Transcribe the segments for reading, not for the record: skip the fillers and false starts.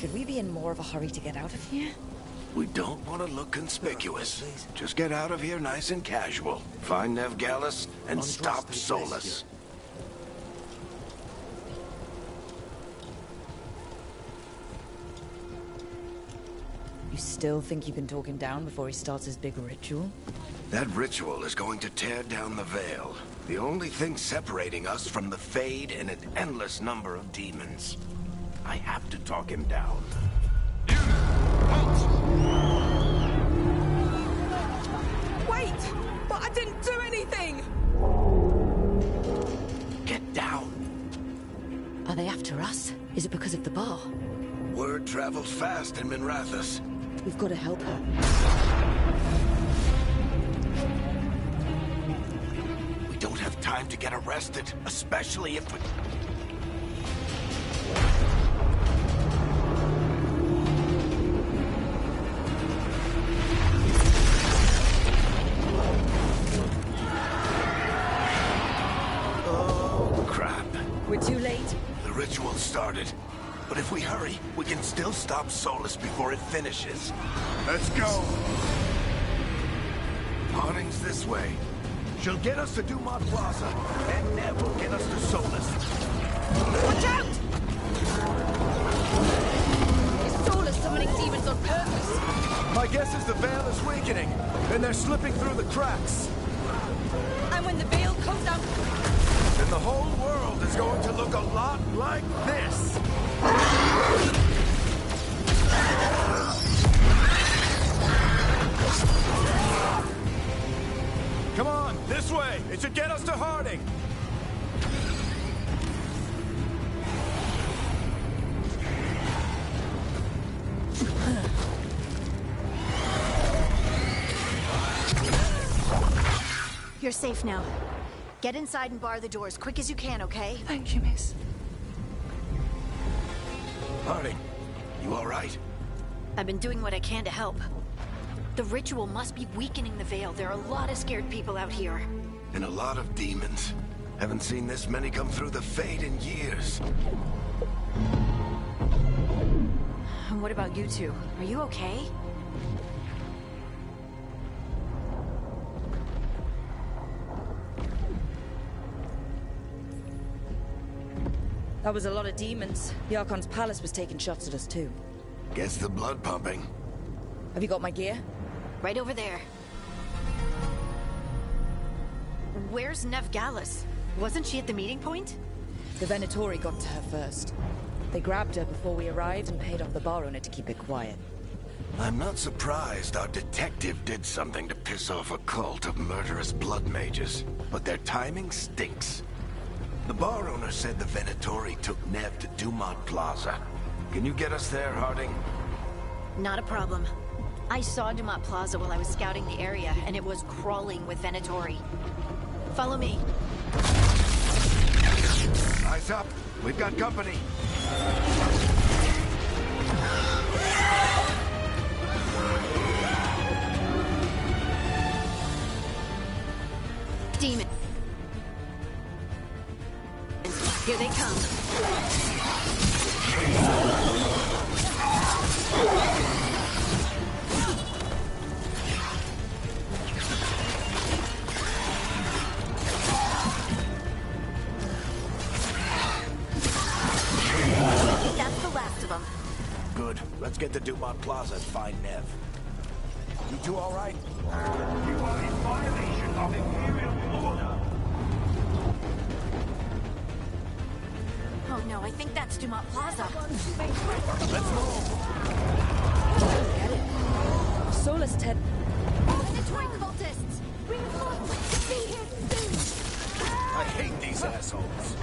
Should we be in more of a hurry to get out of here? We don't want to look conspicuous. Just get out of here nice and casual. Find Nev Gallus and stop Solus. You still think you can talk him down before he starts his big ritual? That ritual is going to tear down the Veil. The only thing separating us from the Fade and an endless number of demons. I have to talk him down. Wait! But I didn't do anything! Get down. Are they after us? Is it because of the bar? Word travels fast in Minrathous. We've got to help her. We don't have time to get arrested, especially if we... Oh, crap. We're too late. The ritual started. But if we hurry, we can still stop Solus before it finishes. Let's go! Harding's this way. She'll get us to Dumont Plaza, and Nev will get us to Solus. Watch out! Is Solus summoning demons on purpose? My guess is the Veil is weakening, and they're slipping through the cracks. And when the veil comes down... Then the whole world is going to look a lot like this. Come on, this way! It should get us to Harding! You're safe now. Get inside and bar the door as quick as you can, okay? Thank you, miss. Harding, you all right? I've been doing what I can to help. The ritual must be weakening the Veil. There are a lot of scared people out here. And a lot of demons. Haven't seen this many come through the Fade in years. And what about you two? Are you okay? That was a lot of demons. The Archon's palace was taking shots at us too. Gets the blood pumping. Have you got my gear? Right over there. Where's Nev Gallus? Wasn't she at the meeting point? The Venatori got to her first. They grabbed her before we arrived and paid off the bar owner to keep it quiet. I'm not surprised our detective did something to piss off a cult of murderous blood mages, but their timing stinks. The bar owner said the Venatori took Nev to Dumont Plaza. Can you get us there, Harding? Not a problem. I saw Dumont Plaza while I was scouting the area, and it was crawling with Venatori. Follow me. Eyes up. We've got company. Demon. Here they come. That's the last of them. Good. Let's get to Dumont Plaza and find Nev. You two all right? You are in violation of Imperial order. Oh no, I think that's Dumont Plaza. Let's move. Get it. Solus Ted. Venatori cultists! Reinforcements! Be here soon! I hate these assholes.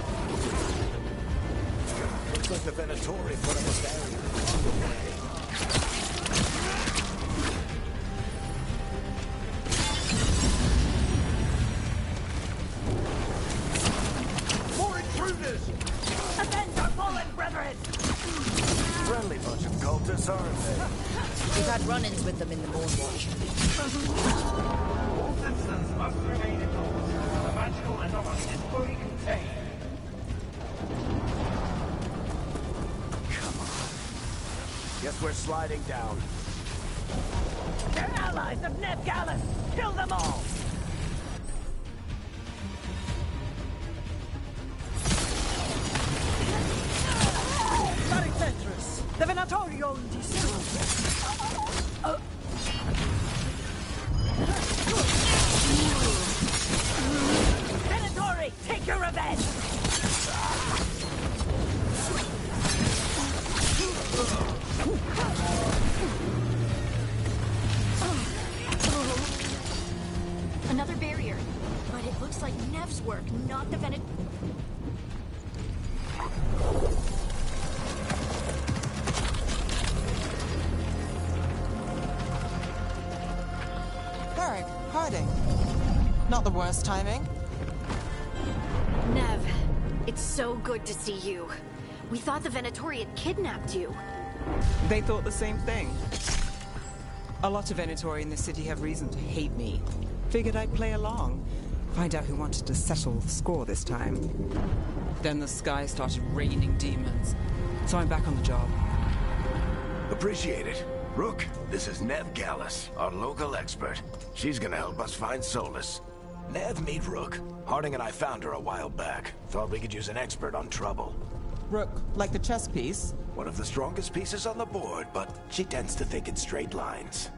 Looks like the Venatori put up a barrier. More intruders! Avenge our fallen brethren! Friendly bunch of cultists, aren't they? We've had run-ins with them in the Mournwatch. All citizens must remain indoors. The magical anomaly is fully contained. Come on. Guess we're sliding down. They're allies of Ned Gallus! Kill them all! Baricentris! The Venatorio Venatori, take your revenge! Another barrier. But it looks like Nev's work, not the Venet... Herrick, Harding. Not the worst timing. Nev, it's so good to see you. We thought the Venatori had kidnapped you. They thought the same thing. A lot of Venatori in this city have reason to hate me. Figured I'd play along. Find out who wanted to settle the score this time. Then the sky started raining demons. So I'm back on the job. Appreciate it. Rook, this is Nev Gallus, our local expert. She's gonna help us find Solus. Nev, meet Rook. Harding and I found her a while back. Thought we could use an expert on trouble. Rook, like the chess piece? One of the strongest pieces on the board, but she tends to think in straight lines.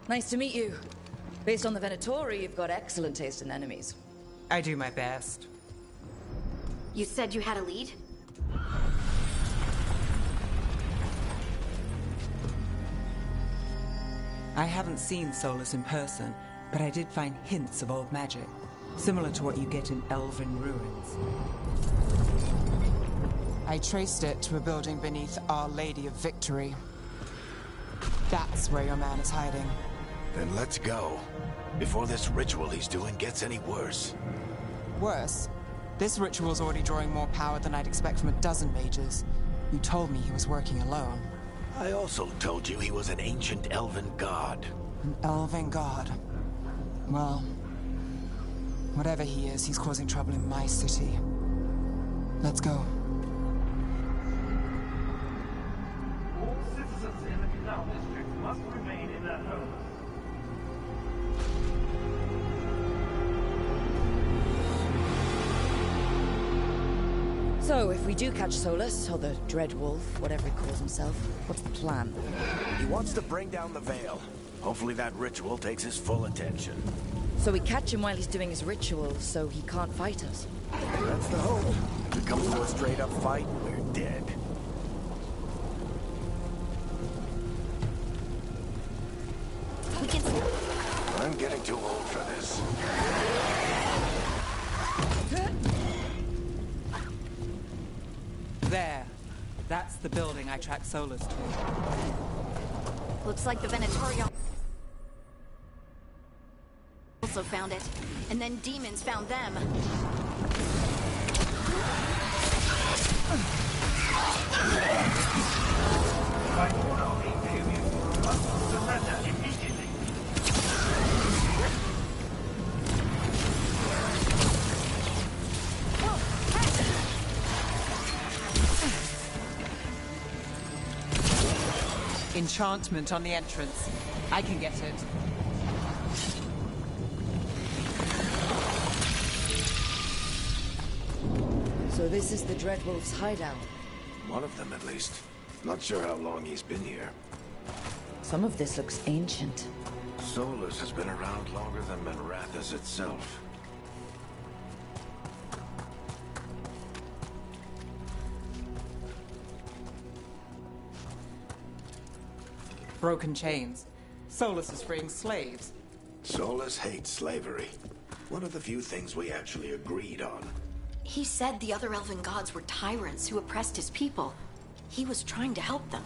Nice to meet you. Based on the Venatori, you've got excellent taste in enemies. I do my best. You said you had a lead? I haven't seen Solus in person, but I did find hints of old magic, similar to what you get in Elven ruins. I traced it to a building beneath Our Lady of Victory. That's where your man is hiding. Then let's go. Before this ritual he's doing gets any worse. Worse, this ritual's already drawing more power than I'd expect from a dozen mages. You told me he was working alone. I also told you he was an ancient elven god. An elven god. Well, whatever he is, he's causing trouble in my city. Let's go. All citizens in the Canal District must remain in their homes. So, if we do catch Solus, or the Dreadwolf, whatever he calls himself, what's the plan? He wants to bring down the Veil. Hopefully that ritual takes his full attention. So we catch him while he's doing his ritual, so he can't fight us. That's the hope. If it comes to a straight-up fight, we're dead. We can... I'm getting too old for this. There. That's the building I tracked Solus to. Looks like the Venatori also found it. And then demons found them. By order of Imperium, you must surrender immediately. Enchantment on the entrance. I can get it. So this is the Dreadwolf's hideout. One of them, at least. Not sure how long he's been here. Some of this looks ancient. Solus has been around longer than Manrathus itself. Broken chains. Solus is freeing slaves. Solus hates slavery. One of the few things we actually agreed on. He said the other elven gods were tyrants who oppressed his people. He was trying to help them.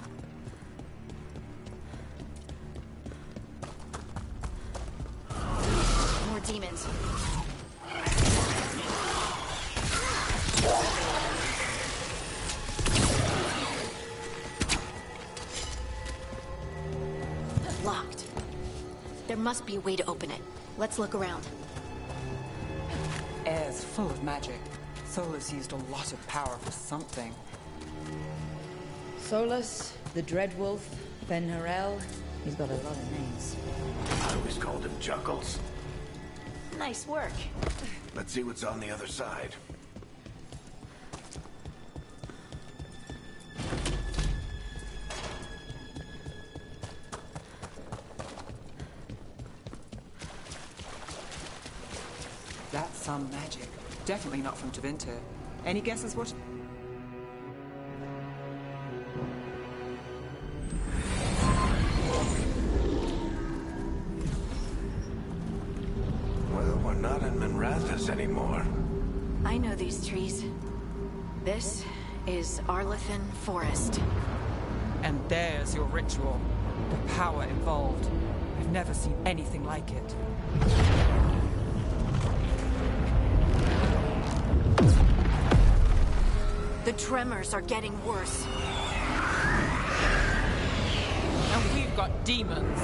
More demons. Locked. There must be a way to open it. Let's look around. Air's full of magic. Solus used a lot of power for something. Solus, the Dreadwolf, Ben Harel. He's got a lot of names. I always called him Juggles. Nice work. Let's see what's on the other side. That's some magic. Definitely not from Tevinter. Any guesses what? Well, we're not in Minrathous anymore. I know these trees. This is Arlathan Forest. And there's your ritual. The power involved. I've never seen anything like it. The tremors are getting worse. And we've got demons.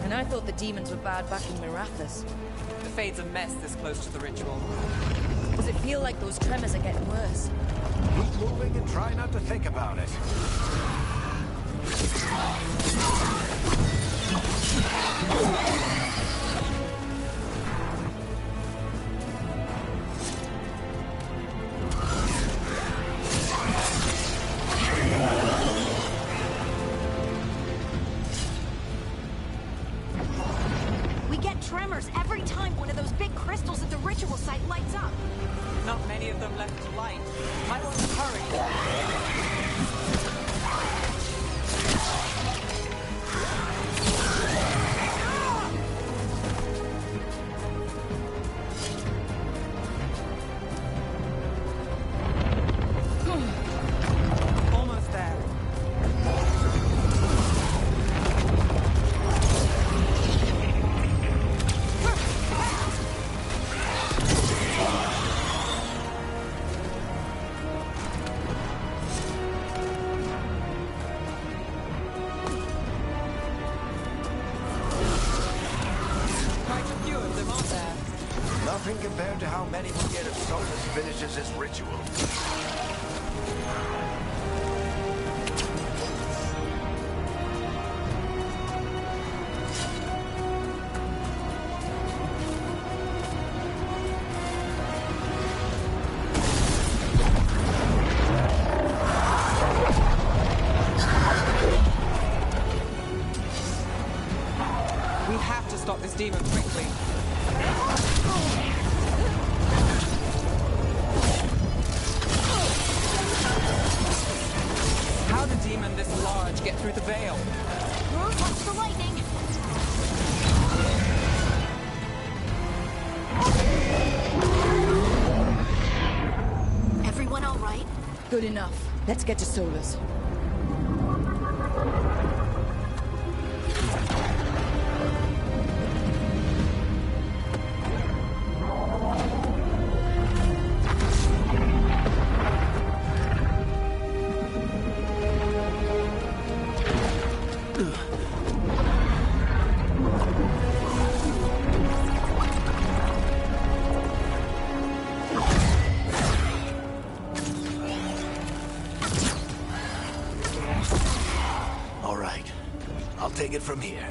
And I thought the demons were bad back in Minrathous. The Fade's a mess this close to the ritual. Does it feel like those tremors are getting worse? Keep moving and try not to think about it. We get tremors every time one of those big crystals at the ritual site lights up. Not many of them left to light. Might want to hurry. Almost there. Quite a few of them, aren't there? Nothing compared to how many we'll get if Solus finishes his ritual. We have to stop this demon quickly. How did a demon this large get through the veil? Watch the lightning! Everyone all right? Good enough. Let's get to Solus. All right. I'll take it from here.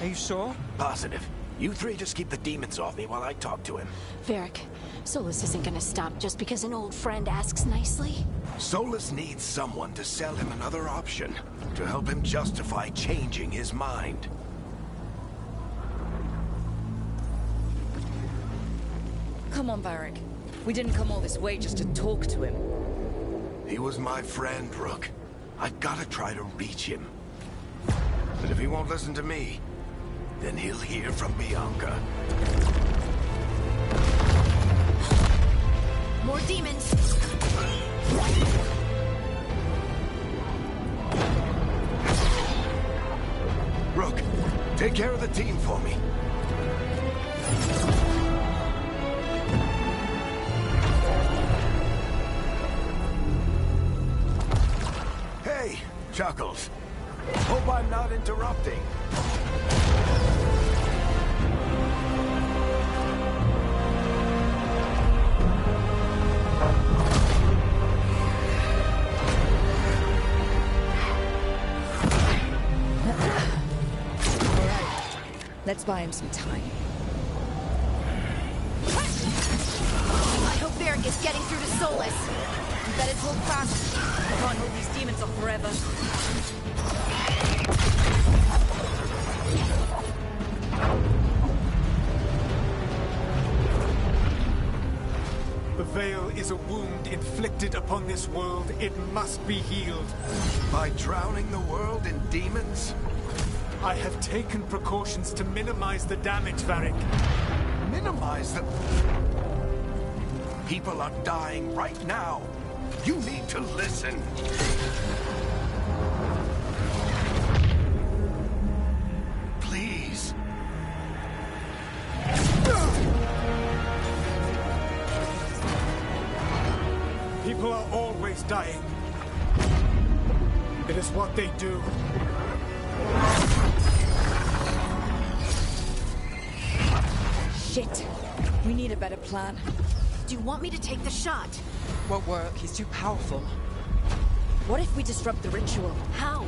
Are you sure? Positive. You three just keep the demons off me while I talk to him. Varric, Solus isn't gonna stop just because an old friend asks nicely. Solus needs someone to sell him another option, to help him justify changing his mind. Come on, Varric. We didn't come all this way just to talk to him. He was my friend, Rook. I gotta try to reach him. But if he won't listen to me, then he'll hear from Bianca. More demons! Take care of the team for me. Hey, Chuckles. Hope I'm not interrupting. Let's buy him some time. I hope Varric is getting through to Solus. You better hold fast. I can't hold these demons off forever. The Veil is a wound inflicted upon this world. It must be healed. By drowning the world in demons? I have taken precautions to minimize the damage, Varric. Minimize the... People are dying right now. You need to listen. Please. People are always dying. It is what they do. Shit. We need a better plan. Do you want me to take the shot? Won't work. He's too powerful. What if we disrupt the ritual? How?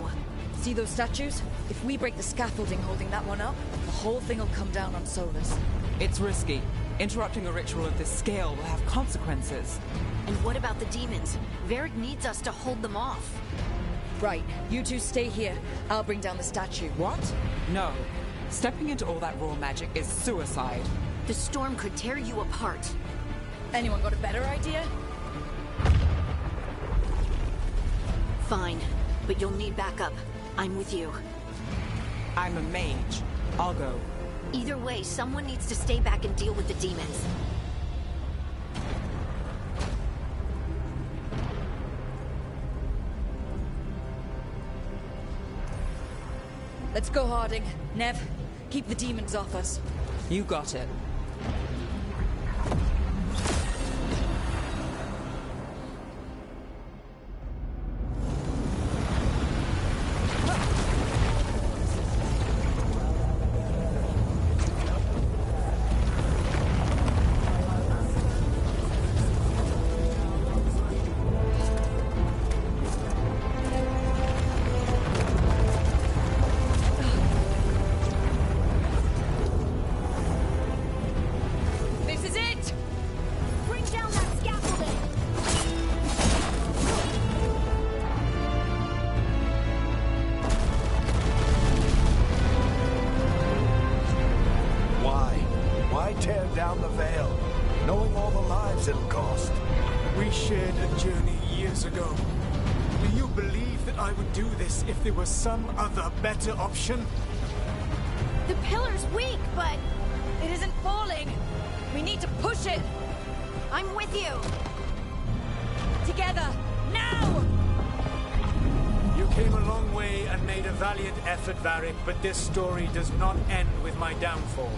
See those statues? If we break the scaffolding holding that one up, the whole thing will come down on Solus. It's risky. Interrupting a ritual of this scale will have consequences. And what about the demons? Varric needs us to hold them off. Right. You two stay here. I'll bring down the statue. What? No. Stepping into all that raw magic is suicide. The storm could tear you apart. Anyone got a better idea? Fine, but you'll need backup. I'm with you. I'm a mage. I'll go. Either way, someone needs to stay back and deal with the demons. Let's go, Harding. Nev, keep the demons off us. You got it. Down the Veil, knowing all the lives it'll cost. We shared a journey years ago. Do you believe that I would do this if there was some other better option? The pillar's weak, but it isn't falling. We need to push it. I'm with you. Together, now! You came a long way and made a valiant effort, Varric, but this story does not end with my downfall.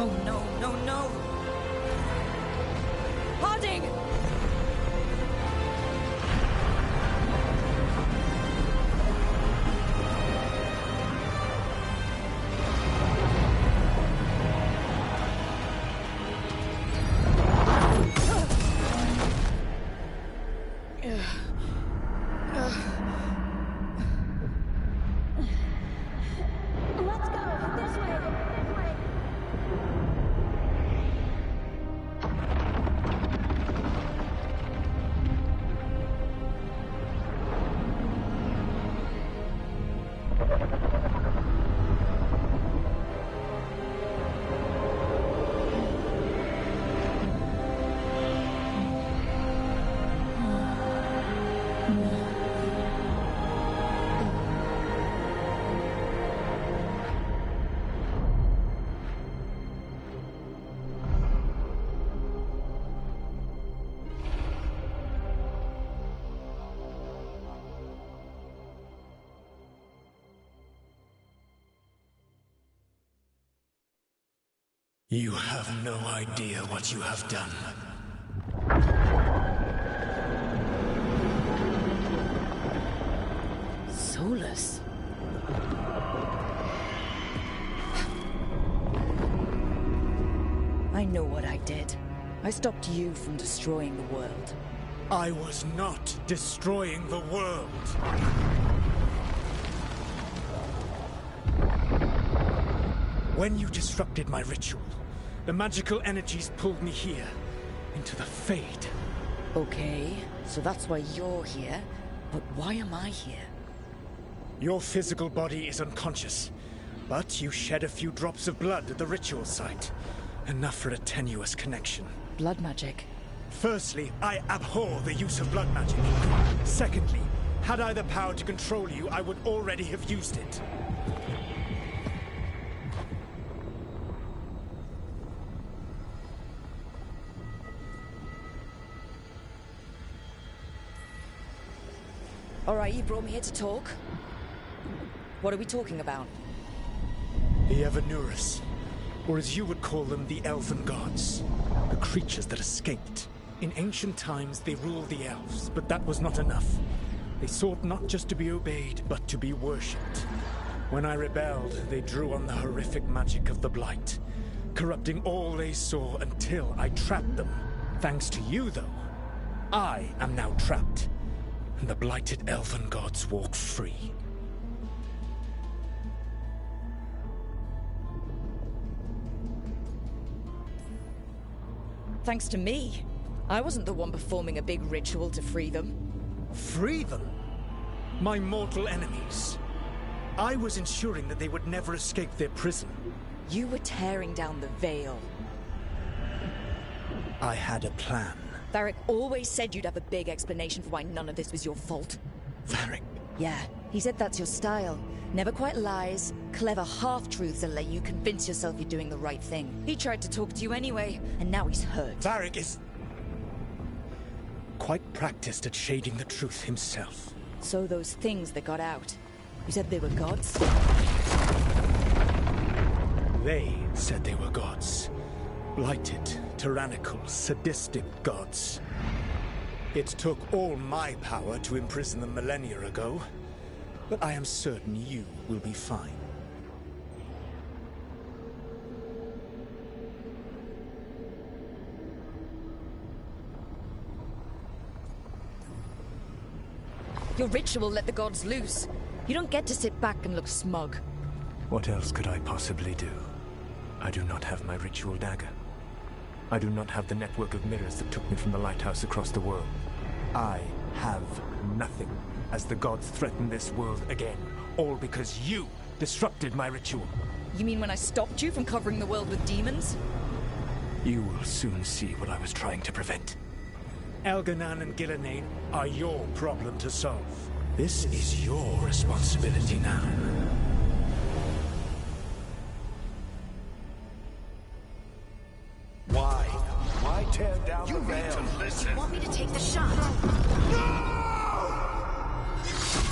Oh no, no, You have no idea what you have done. Solus. I know what I did. I stopped you from destroying the world. I was not destroying the world. When you disrupted my ritual, the magical energies pulled me here, into the Fade. Okay, so that's why you're here. But why am I here? Your physical body is unconscious, but you shed a few drops of blood at the ritual site. Enough for a tenuous connection. Blood magic. Firstly, I abhor the use of blood magic. Secondly, had I the power to control you, I would already have used it. Alright, you brought me here to talk. What are we talking about? The Evanurus, or as you would call them, the Elven Gods. The creatures that escaped. In ancient times, they ruled the elves, but that was not enough. They sought not just to be obeyed, but to be worshipped. When I rebelled, they drew on the horrific magic of the Blight, corrupting all they saw until I trapped them. Thanks to you, though, I am now trapped, and the blighted Elven Gods walk free. Thanks to me. I wasn't the one performing a big ritual to free them. Free them? My mortal enemies. I was ensuring that they would never escape their prison. You were tearing down the veil. I had a plan. Varric always said you'd have a big explanation for why none of this was your fault. Varric? Yeah, he said that's your style. Never quite lies, clever half-truths that let you convince yourself you're doing the right thing. He tried to talk to you anyway, and now he's hurt. Varric is quite practiced at shading the truth himself. So those things that got out, you said they were gods? They said they were gods. Blighted, tyrannical, sadistic gods. It took all my power to imprison them millennia ago, but I am certain you will be fine. Your ritual let the gods loose. You don't get to sit back and look smug. What else could I possibly do? I do not have my ritual dagger. I do not have the network of mirrors that took me from the lighthouse across the world. I have nothing, as the gods threaten this world again. All because you disrupted my ritual. You mean when I stopped you from covering the world with demons? You will soon see what I was trying to prevent. Elganan and Gillenane are your problem to solve. This is your responsibility now. Why? Why tear down the veil? You need to listen. Want me to take the shot?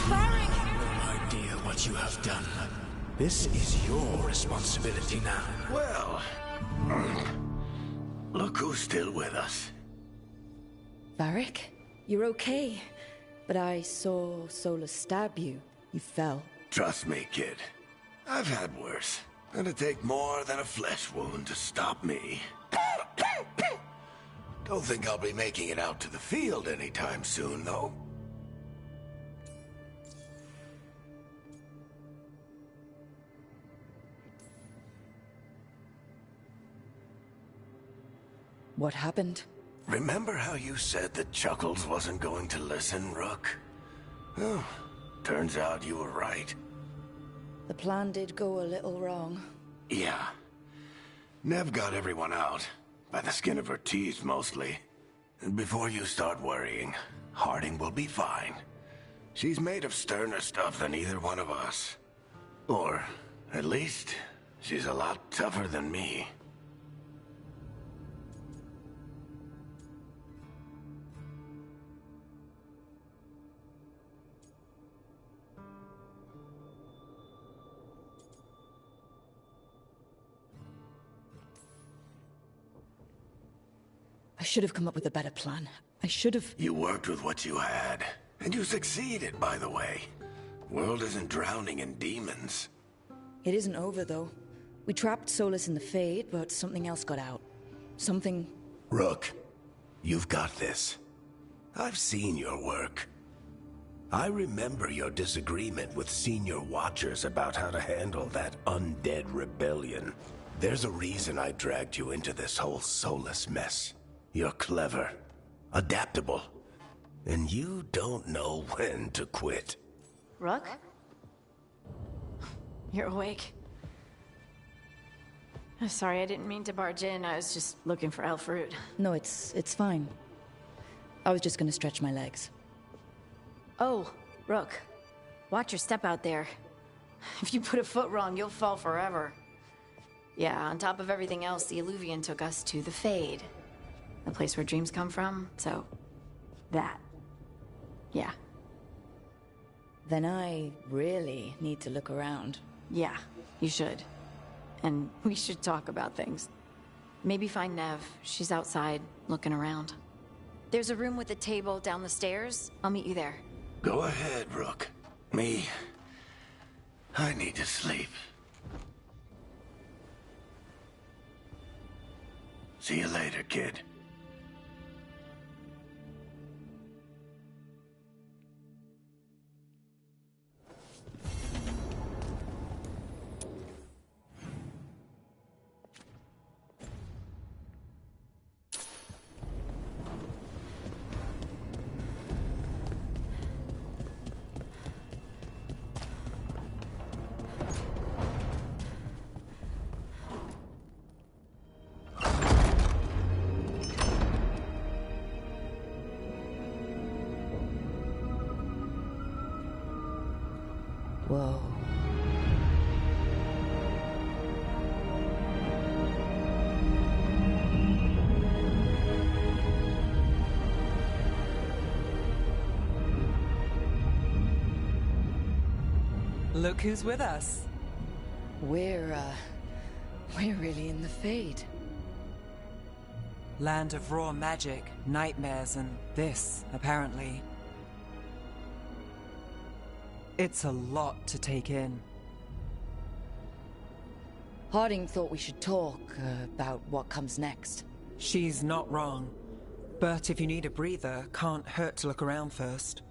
Varric! No idea what you have done. This is your responsibility now. Well, look who's still with us. Varric, you're okay. But I saw Solus stab you. You fell. Trust me, kid. I've had worse. It'd take more than a flesh wound to stop me. Don't think I'll be making it out to the field anytime soon, though. What happened? Remember how you said that Chuckles wasn't going to listen, Rook? Well, turns out you were right. The plan did go a little wrong. Yeah. Nev got everyone out. By the skin of her teeth, mostly. And before you start worrying, Harding will be fine. She's made of sterner stuff than either one of us. Or, at least, she's a lot tougher than me. should have come up with a better plan. I should have... You worked with what you had. And you succeeded, by the way. World isn't drowning in demons. It isn't over, though. We trapped Solus in the Fade, but something else got out. Something... Rook, you've got this. I've seen your work. I remember your disagreement with senior Watchers about how to handle that undead rebellion. There's a reason I dragged you into this whole Solus mess. You're clever, adaptable, and you don't know when to quit. Rook? You're awake. I'm sorry, I didn't mean to barge in. I was just looking for Elfroot. No, it's fine. I was just gonna stretch my legs. Oh, Rook. Watch your step out there. If you put a foot wrong, you'll fall forever. Yeah, on top of everything else, the Illuvian took us to the Fade. The place where dreams come from, so... that. Yeah. Then I really need to look around. Yeah, you should. And we should talk about things. Maybe find Nev. She's outside, looking around. There's a room with a table down the stairs. I'll meet you there. Go ahead, Rook. I need to sleep. See you later, kid. Whoa. Look who's with us. We're really in the Fade. Land of raw magic, nightmares, and this, apparently. It's a lot to take in. Harding thought we should talk about what comes next. She's not wrong. But if you need a breather, can't hurt to look around first.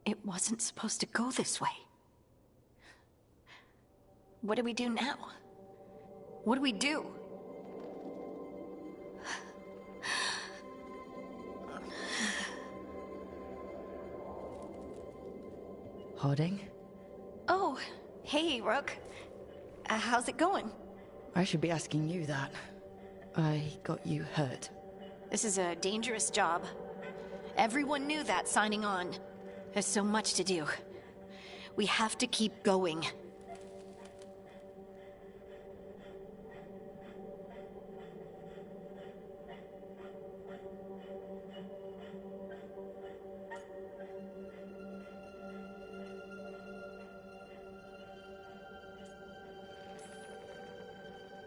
It wasn't supposed to go this way. What do we do now? What do we do? Harding? Oh, hey, Rook. How's it going? I should be asking you that. I got you hurt. This is a dangerous job. Everyone knew that signing on. There's so much to do. We have to keep going.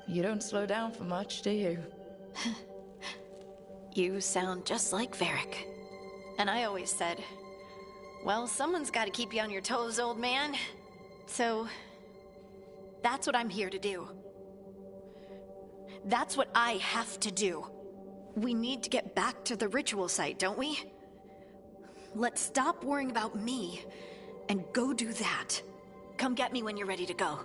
You don't slow down for much, do you? You sound just like Varric. And I always said, well, someone's got to keep you on your toes, old man. So, that's what I'm here to do. That's what I have to do. We need to get back to the ritual site, don't we? Let's stop worrying about me and go do that. Come get me when you're ready to go.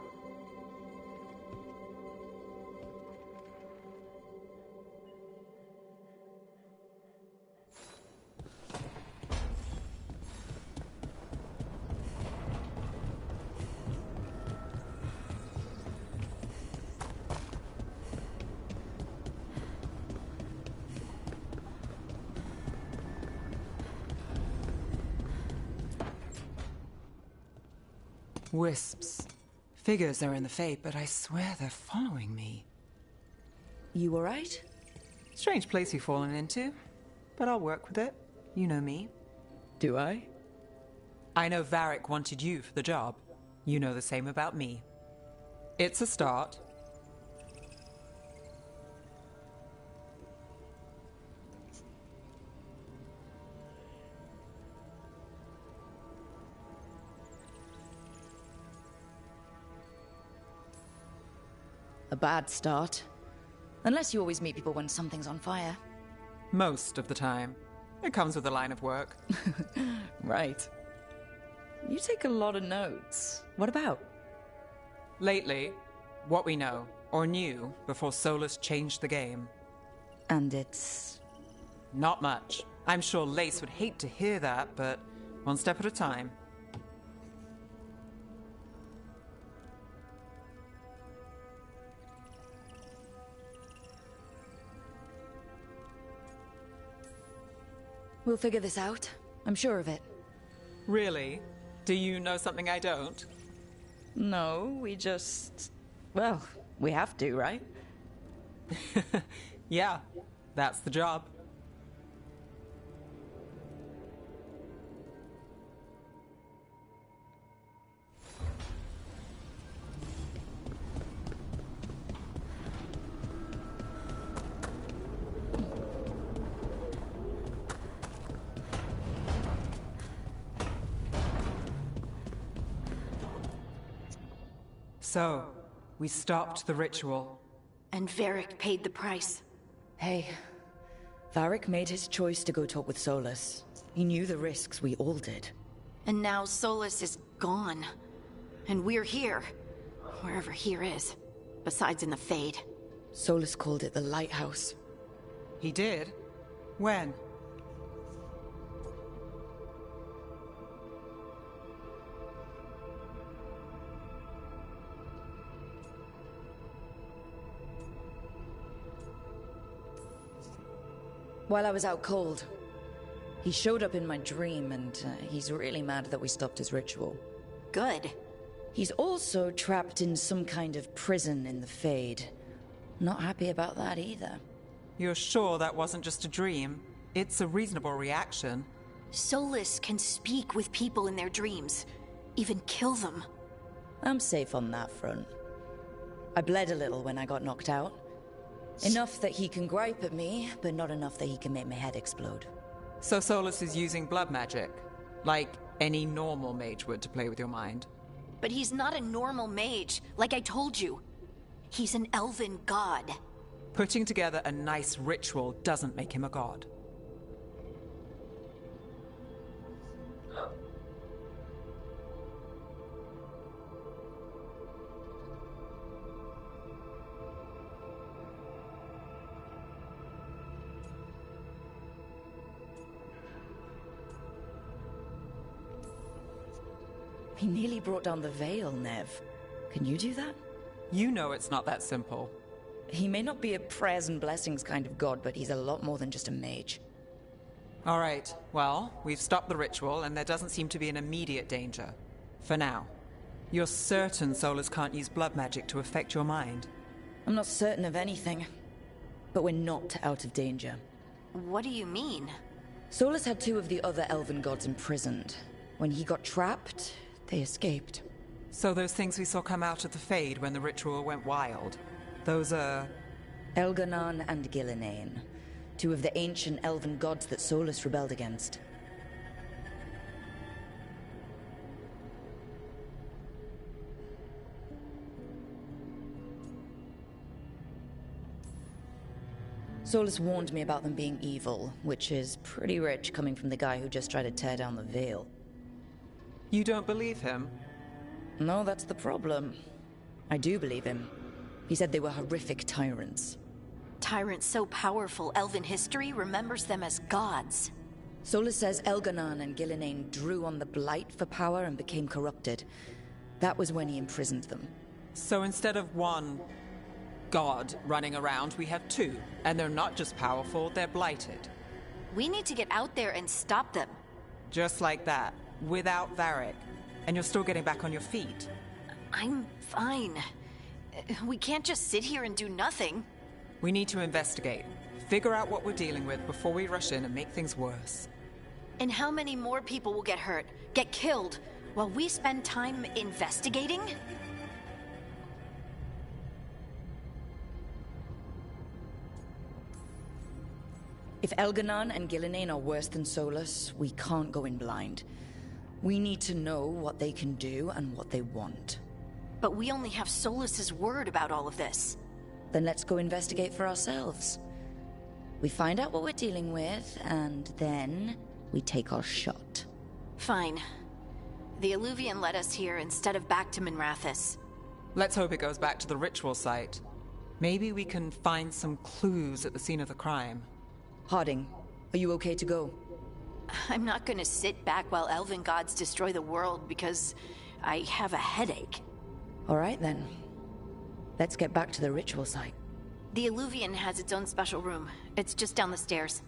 Wisps. Figures are in the Fade, but I swear they're following me. You alright? Strange place you've fallen into, but I'll work with it. You know me. Do I? I know Varric wanted you for the job. You know the same about me. It's a start. A bad start. Unless you always meet people when something's on fire. Most of the time. It comes with the line of work. Right. You take a lot of notes. What about? Lately, what we know, or knew, before Solus changed the game. And it's... Not much. I'm sure Lace would hate to hear that, but one step at a time. We'll figure this out. I'm sure of it. Really? Do you know something I don't? No, we just... Well, we have to, right? Yeah, that's the job. So, we stopped the ritual. And Varric paid the price. Hey, Varric made his choice to go talk with Solus. He knew the risks, we all did. And now Solus is gone. And we're here. Wherever here is. Besides in the Fade. Solus called it the Lighthouse. He did? When? While I was out cold. He showed up in my dream, and he's really mad that we stopped his ritual. Good. He's also trapped in some kind of prison in the Fade. Not happy about that either. You're sure that wasn't just a dream? It's a reasonable reaction. Solus can speak with people in their dreams. Even kill them. I'm safe on that front. I bled a little when I got knocked out. Enough that he can gripe at me, but not enough that he can make my head explode. So Solus is using blood magic? Like any normal mage would to play with your mind? But he's not a normal mage, like I told you. He's an elven god. Putting together a nice ritual doesn't make him a god. He nearly brought down the veil, Nev. Can you do that? You know it's not that simple. He may not be a prayers and blessings kind of god, but he's a lot more than just a mage. All right, well, we've stopped the ritual, and there doesn't seem to be an immediate danger. For now. You're certain Solus can't use blood magic to affect your mind? I'm not certain of anything. But we're not out of danger. What do you mean? Solus had two of the other elven gods imprisoned. When he got trapped, they escaped. So those things we saw come out of the Fade when the ritual went wild, those are... Elganon and Gillenane. Two of the ancient elven gods that Solus rebelled against. Solus warned me about them being evil, which is pretty rich coming from the guy who just tried to tear down the veil. You don't believe him? No, that's the problem. I do believe him. He said they were horrific tyrants. Tyrants so powerful, elven history remembers them as gods. Solus says Elganon and Gillenane drew on the Blight for power and became corrupted. That was when he imprisoned them. So instead of one god running around, we have two. And they're not just powerful, they're blighted. We need to get out there and stop them. Just like that, without Varric. And you're still getting back on your feet. I'm fine. We can't just sit here and do nothing. We need to investigate. Figure out what we're dealing with before we rush in and make things worse. And how many more people will get hurt, get killed, while we spend time investigating? If Elganon and Gillinane are worse than Solus, we can't go in blind. We need to know what they can do and what they want. But we only have Solus's word about all of this. Then let's go investigate for ourselves. We find out what we're dealing with, and then we take our shot. Fine. The Illuvian led us here instead of back to Minrathous. Let's hope it goes back to the ritual site. Maybe we can find some clues at the scene of the crime. Harding, are you okay to go? I'm not gonna sit back while elven gods destroy the world because I have a headache. All right then. Let's get back to the ritual site. The Illuvian has its own special room. It's just down the stairs.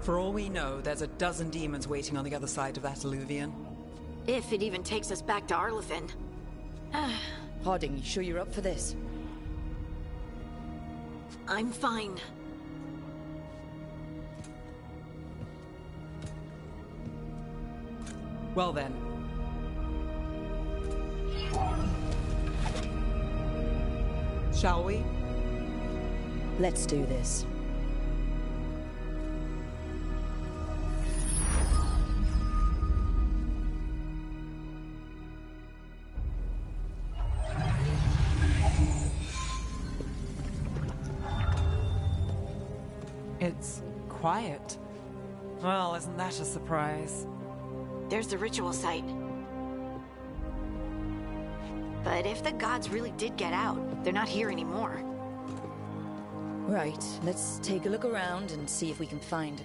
For all we know, there's a dozen demons waiting on the other side of that Illuvian. If it even takes us back to Arlefin. Harding, you sure you're up for this? I'm fine. Well then. Shall we? Let's do this. It's quiet. Well, isn't that a surprise? There's the ritual site. But if the gods really did get out, they're not here anymore. Right, let's take a look around and see if we can find...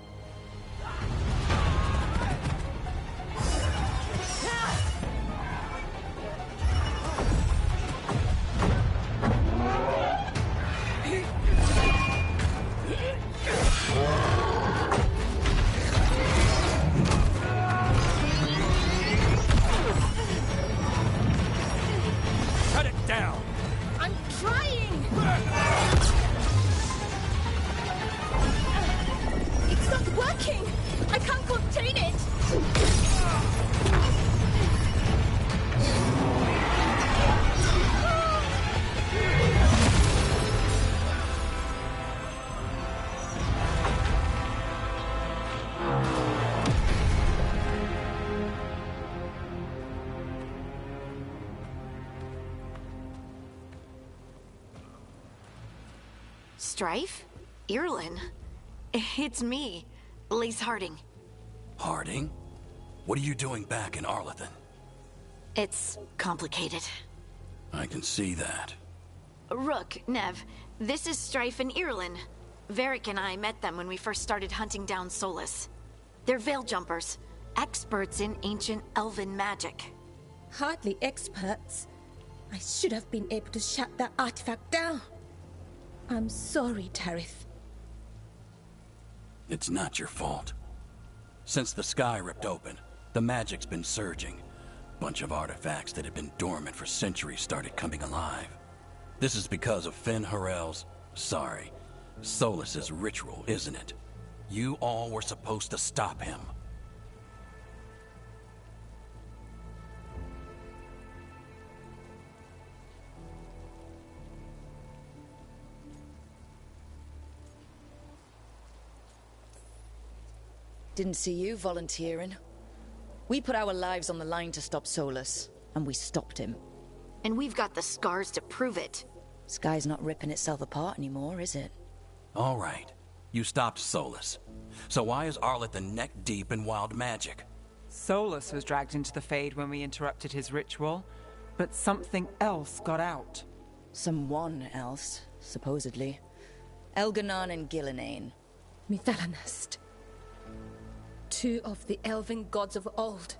Strife? Irlin? It's me, Lace Harding. Harding? What are you doing back in Arlathan? It's complicated. I can see that. Rook, Nev, this is Strife and Irlin. Varric and I met them when we first started hunting down Solus. They're Veil Jumpers, experts in ancient elven magic. Hardly experts. I should have been able to shut that artifact down. I'm sorry, Tarith. It's not your fault. Since the sky ripped open, the magic's been surging. Bunch of artifacts that had been dormant for centuries started coming alive. This is because of Finn Harel's... sorry, Solus's ritual, isn't it? You all were supposed to stop him. Didn't see you volunteering. We put our lives on the line to stop Solus, and we stopped him. And we've got the scars to prove it. Sky's not ripping itself apart anymore, is it? All right. You stopped Solus. So why is Arlathan neck deep in wild magic? Solus was dragged into the Fade when we interrupted his ritual, but something else got out. Someone else, supposedly. Elganon and Gillenane. Mithalanast. Two of the elven gods of old.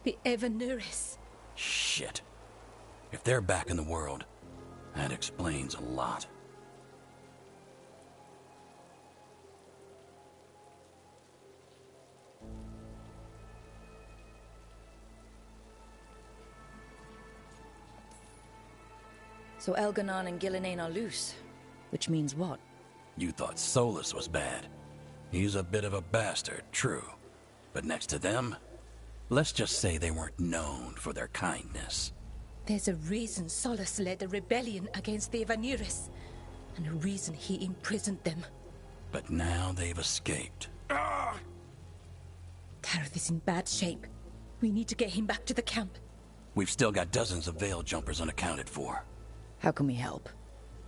The Evanuris. Shit. If they're back in the world, that explains a lot. So Elganon and Gillenane are loose. Which means what? You thought Solus was bad. He's a bit of a bastard, true. But next to them, let's just say they weren't known for their kindness. There's a reason Solus led a rebellion against the Evanuris, and a reason he imprisoned them. But now they've escaped. Tarith is in bad shape. We need to get him back to the camp. We've still got dozens of Veil Jumpers unaccounted for. How can we help?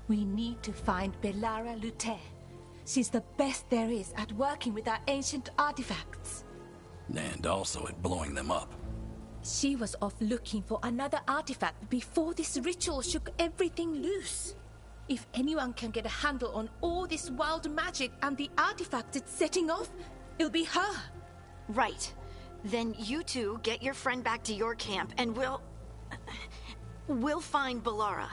We need to find Belara Luthe. She's the best there is at working with our ancient artifacts. And also at blowing them up. She was off looking for another artifact before this ritual shook everything loose. If anyone can get a handle on all this wild magic and the artifacts it's setting off, it'll be her. Right. Then you two get your friend back to your camp and we'll find Belara.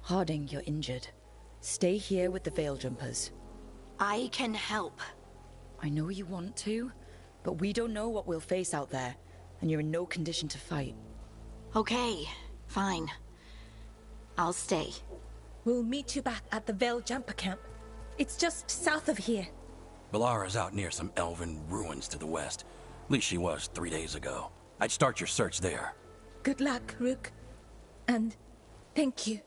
Harding, you're injured. Stay here with the Veil Jumpers. I can help. I know you want to, but we don't know what we'll face out there, and you're in no condition to fight. Okay, fine. I'll stay. We'll meet you back at the Veil Jumper camp. It's just south of here. Belara's out near some elven ruins to the west. At least she was 3 days ago. I'd start your search there. Good luck, Rook. And thank you.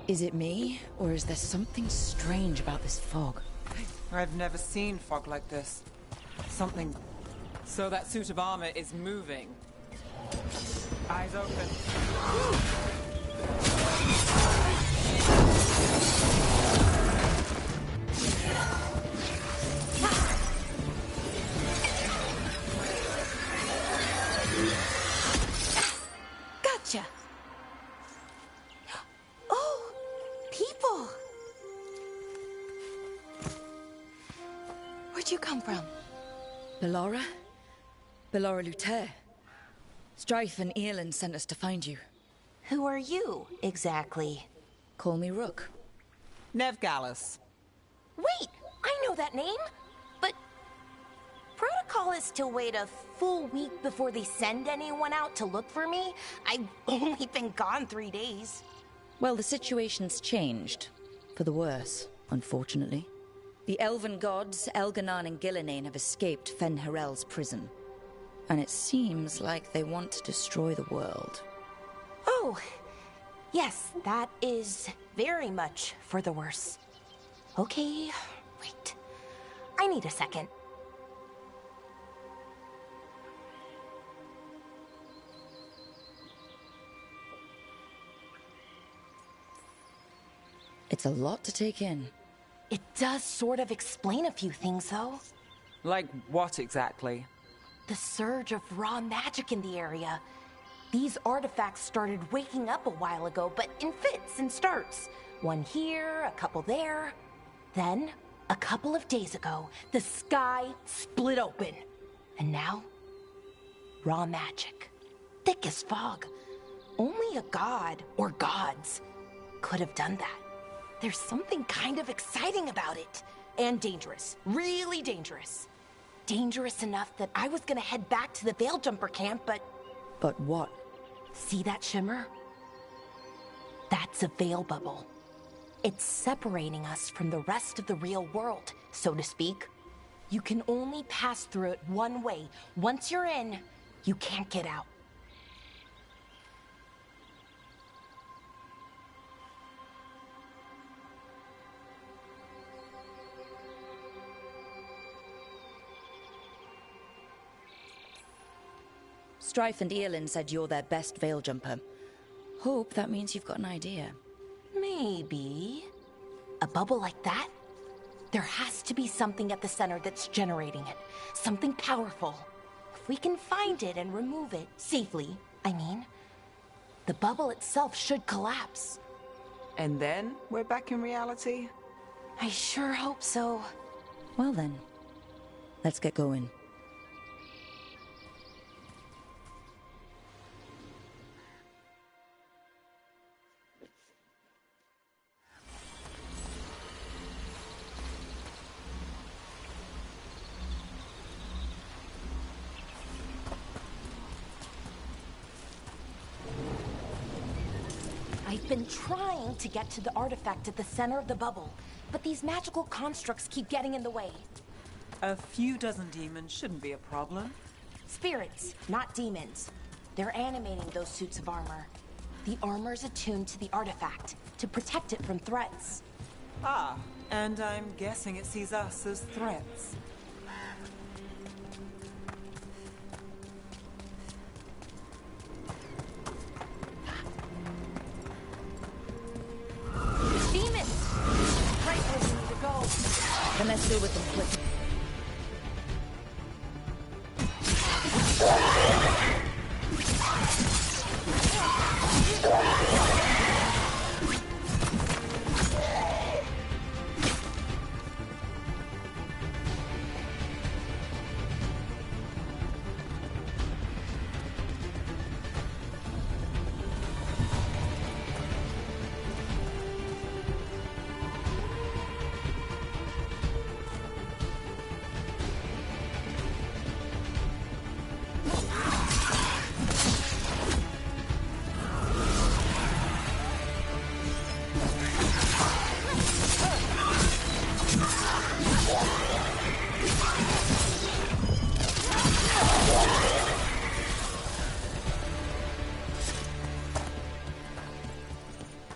Is it me, or is there something strange about this fog? I've never seen fog like this. Something... So that suit of armor is moving. Eyes open. Gotcha! Oh, people! Where'd you come from? Belara? Belara Luthe. Strife and Irlin sent us to find you. Who are you, exactly? Call me Rook. Nev Gallus. Wait! I know that name! But Protocol is to wait a full week before they send anyone out to look for me. I've only been gone 3 days. Well, the situation's changed. For the worse, unfortunately. The elven gods, Elganon and Gillinane, have escaped Fen'Harel's prison. And it seems like they want to destroy the world. Oh, yes, that is very much for the worse. Okay, wait. I need a second. It's a lot to take in. It does sort of explain a few things, though. Like what exactly? The surge of raw magic in the area. These artifacts started waking up a while ago, but in fits and starts. One here, a couple there. Then, a couple of days ago, the sky split open. And now, raw magic. Thick as fog. Only a god, or gods, could have done that. There's something kind of exciting about it. And dangerous. Really dangerous. Dangerous enough that I was gonna head back to the Veil Jumper camp, but... But what? See that shimmer? That's a veil bubble. It's separating us from the rest of the real world, so to speak. You can only pass through it one way. Once you're in, you can't get out. Strife and Earlin said you're their best Veil Jumper. Hope that means you've got an idea. Maybe. A bubble like that? There has to be something at the center that's generating it. Something powerful. If we can find it and remove it, safely, I mean, the bubble itself should collapse. And then we're back in reality? I sure hope so. Well then, let's get going. I've been trying to get to the artifact at the center of the bubble, but these magical constructs keep getting in the way. A few dozen demons shouldn't be a problem. Spirits, not demons. They're animating those suits of armor. The armor's attuned to the artifact, to protect it from threats. Ah, and I'm guessing it sees us as threats. Demons! Right where we need to go. Then let's deal with them quick.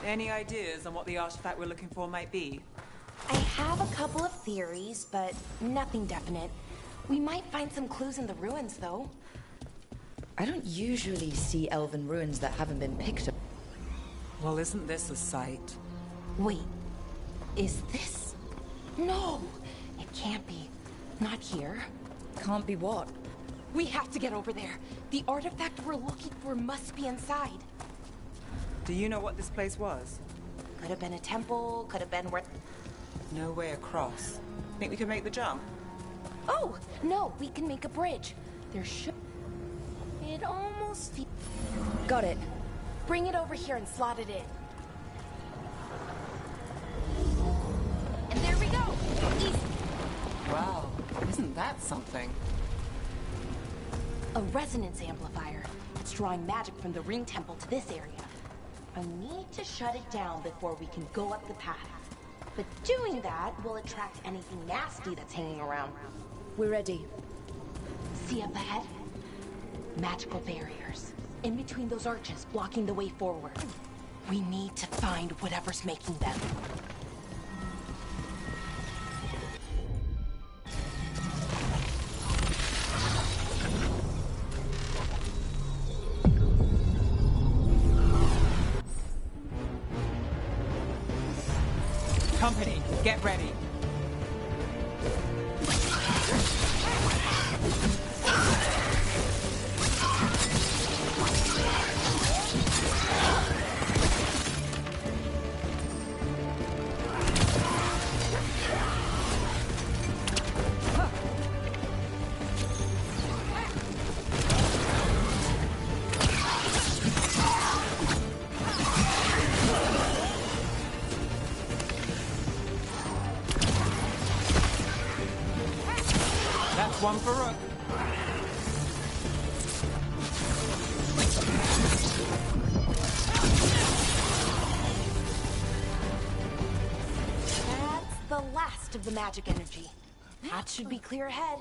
Any ideas on what the artifact we're looking for might be? I have a couple of theories, but nothing definite. We might find some clues in the ruins, though. I don't usually see elven ruins that haven't been picked up. Well, isn't this a sight? Wait, is this? No, it can't be. Not here. Can't be what? We have to get over there. The artifact we're looking for must be inside. Do you know what this place was? Could have been a temple, could have been where... No way across. Think we can make the jump? Oh, no, we can make a bridge. There should... It almost feels... Got it. Bring it over here and slot it in. And there we go! Easy. Wow, isn't that something? A resonance amplifier. It's drawing magic from the Ring Temple to this area. I need to shut it down before we can go up the path. But doing that will attract anything nasty that's hanging around. We're ready. See up ahead? Magical barriers. In between those arches, blocking the way forward. We need to find whatever's making them. Company, get ready. One for Rook. That's the last of the magic energy. That should be clear ahead.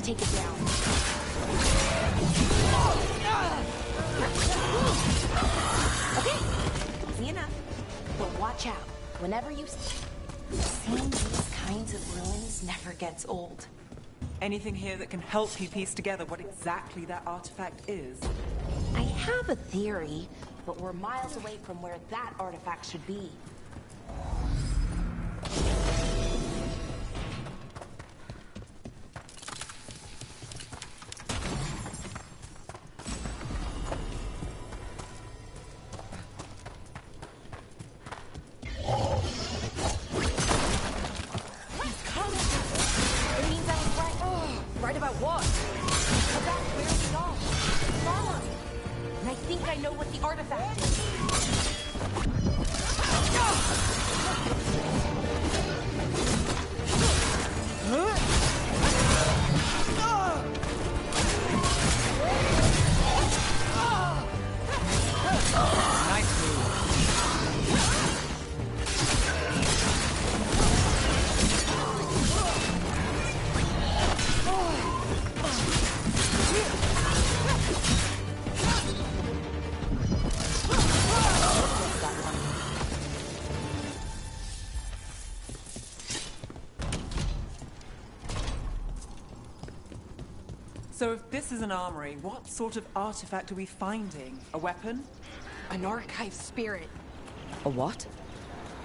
Take it down. Okay, easy enough. But watch out. Whenever you... Seeing these kinds of ruins never gets old. Anything here that can help you piece together what exactly that artifact is? I have a theory, but we're miles away from where that artifact should be. So if this is an armory, what sort of artifact are we finding? A weapon? An archive spirit. A what?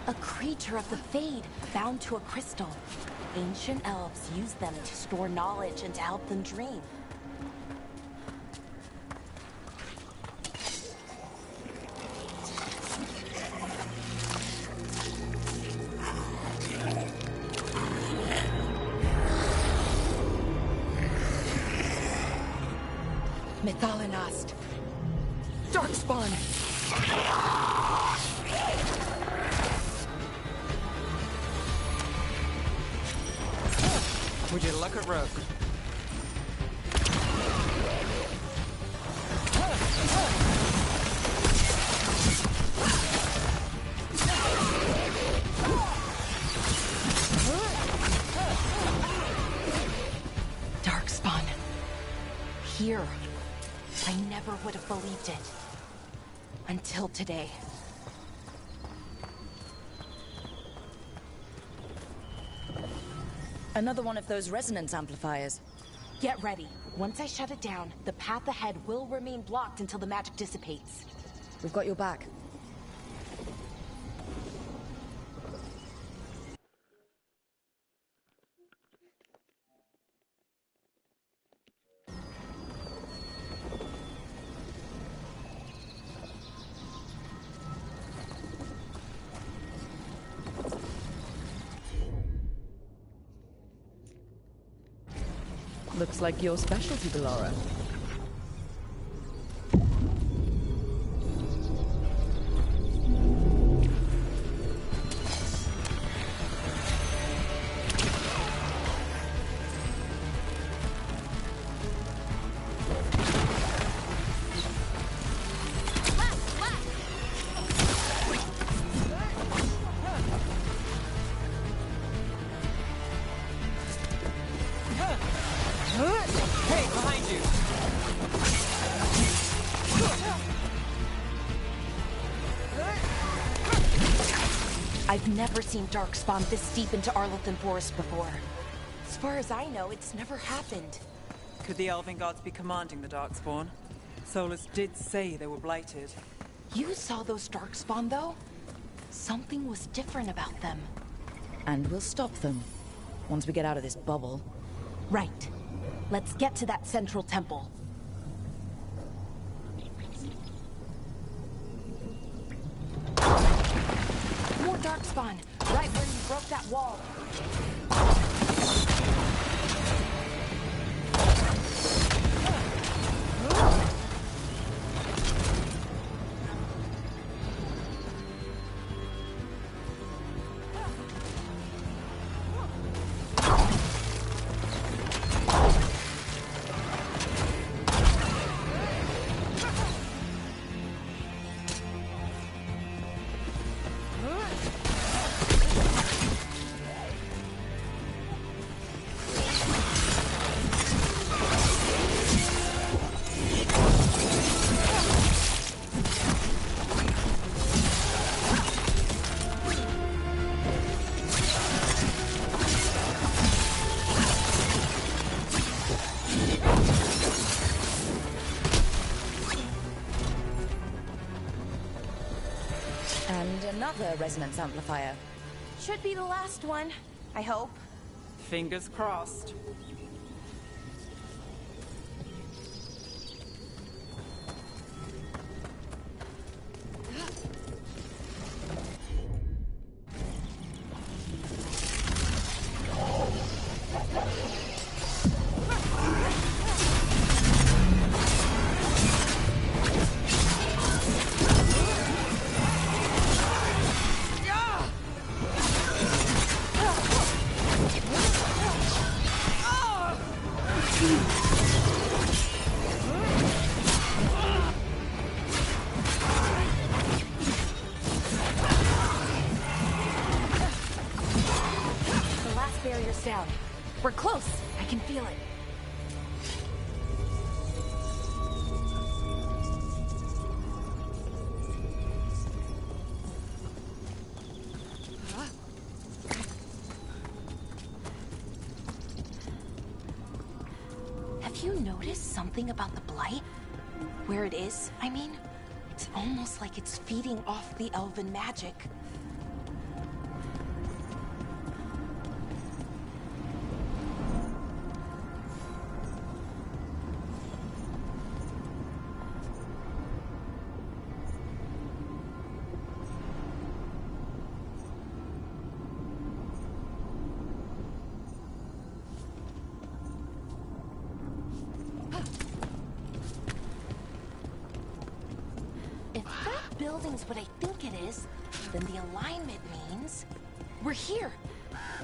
A creature of the Fade, bound to a crystal. Ancient elves use them to store knowledge and to help them dream. Mythalinast. Darkspawn. Would you look at Rook? Darkspawn. Here. I never would have believed it. Until today. Another one of those resonance amplifiers. Get ready. Once I shut it down, the path ahead will remain blocked until the magic dissipates. We've got your back. Looks like your specialty, Bellara. I've never seen Darkspawn this deep into Arlathan Forest before. As far as I know, it's never happened. Could the Elven Gods be commanding the Darkspawn? Solus did say they were blighted. You saw those Darkspawn, though? Something was different about them. And we'll stop them, once we get out of this bubble. Right. Let's get to that central temple. More Darkspawn, right where you broke that wall. Another resonance amplifier. Should be the last one, I hope. Fingers crossed. Down. We're close. I can feel it. Have you noticed something about the Blight? Where it is, I mean? It's almost like it's feeding off the elven magic. Building's what I think it is, then the alignment means we're here.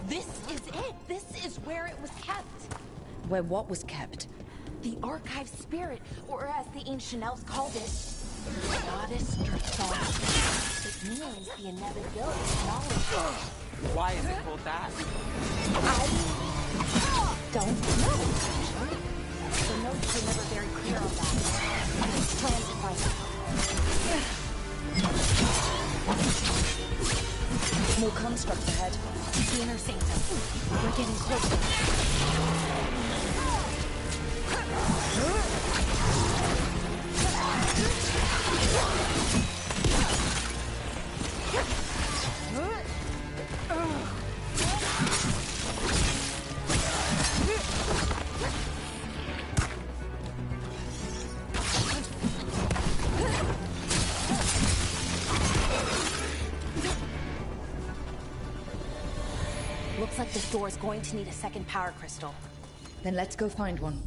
This is it. This is where it was kept. Where what was kept? The archive spirit, or as the ancient elves called it, Goddess Dracon. It means the inevitability of knowledge. Why is it called that? I don't know. The notes were never very clear on that. I plan to find out. More constructs ahead. The inner sanctum. We're getting closer. Looks like this door is going to need a second power crystal. Then let's go find one.